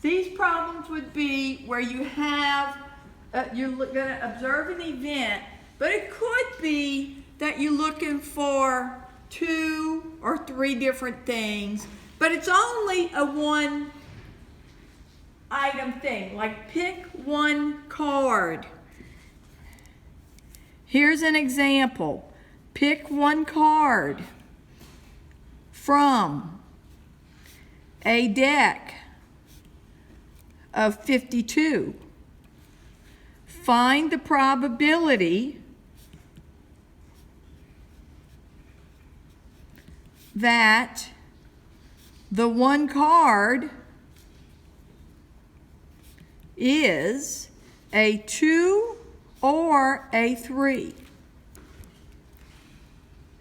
these problems would be where you have, you're going to observe an event, but it could be that you're looking for 2 or 3 different things, but it's only a one item thing, like pick one card. Here's an example. Pick one card from a deck of 52. Find the probability that the one card is a 2 or a 3.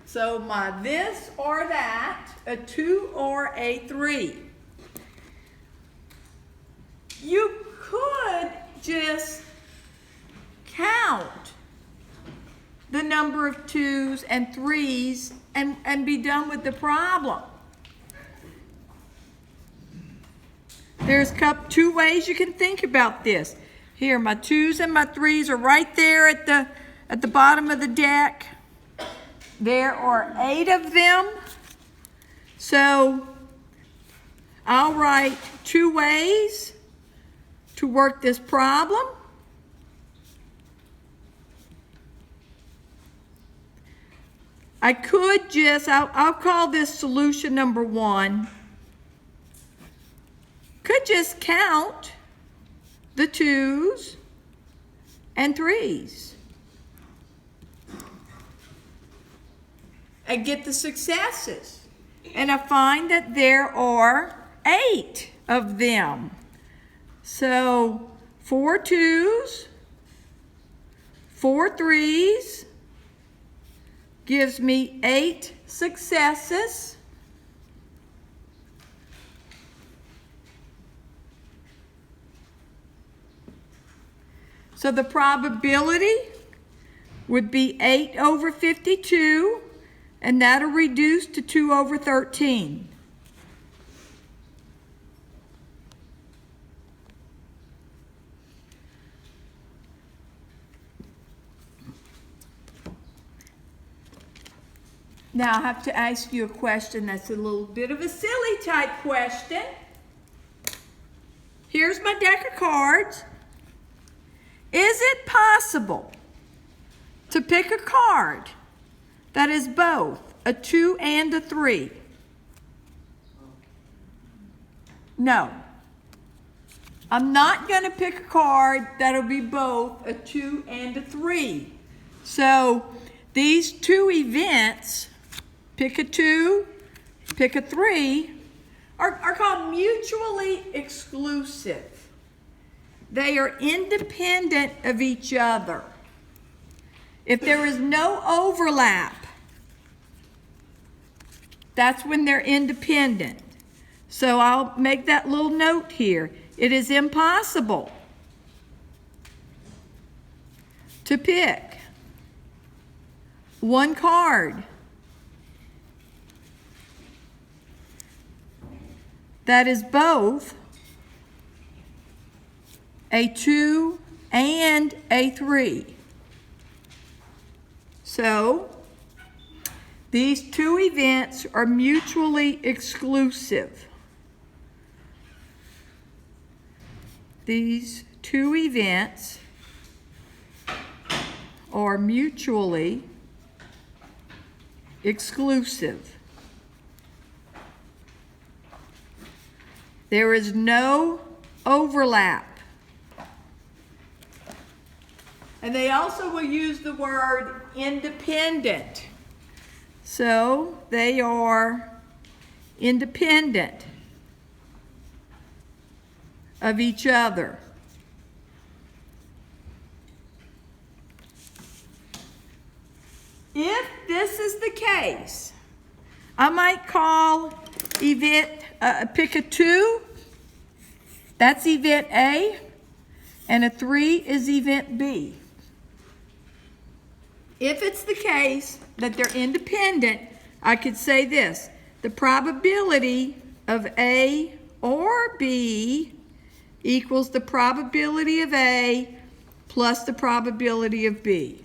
So my this or that, a 2 or a 3. You could just count the number of 2s and 3s and be done with the problem. There's 2 ways you can think about this. Here, my 2s and my 3s are right there at the bottom of the deck. There are 8 of them. So I'll write 2 ways to work this problem. I could just, I'll call this solution number 1. Could just count the 2s and 3s and get the successes. And I find that there are 8 of them. So 4 2s, 4 3s gives me 8 successes. So the probability would be 8 over 52, and that'll reduce to 2 over 13. Now I have to ask you a question that's a little bit of a silly type question. Here's my deck of cards. Is it possible to pick a card that is both a 2 and a 3? No. I'm not going to pick a card that'll be both a 2 and a 3. So these 2 events, pick a 2, pick a 3, are called mutually exclusive. They are independent of each other. If there is no overlap, that's when they're independent. So I'll make that little note here. It is impossible to pick one card that is both a 2 and a 3. So these 2 events are mutually exclusive. These 2 events are mutually exclusive. There is no overlap. And they also will use the word independent. So they are independent of each other. If this is the case, I might call event, pick a 2, that's event A, and a 3 is event B. If it's the case that they're independent, I could say this: the probability of A or B equals the probability of A plus the probability of B.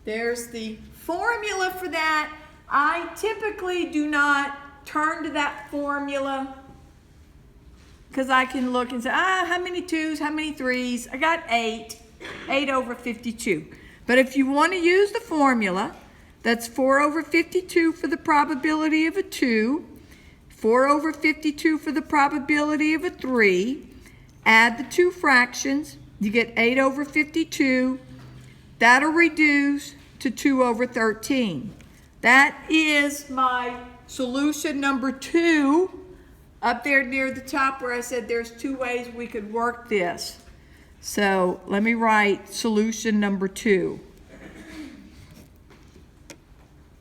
There's the formula for that. I typically do not turn to that formula because I can look and say, how many 2s, how many 3s? I got 8 over 52. But if you want to use the formula, that's 4 over 52 for the probability of a 2, 4 over 52 for the probability of a 3, add the two fractions, you get 8 over 52, that'll reduce to 2 over 13. That is my solution number 2, up there near the top where I said there's 2 ways we could work this. So let me write solution number 2.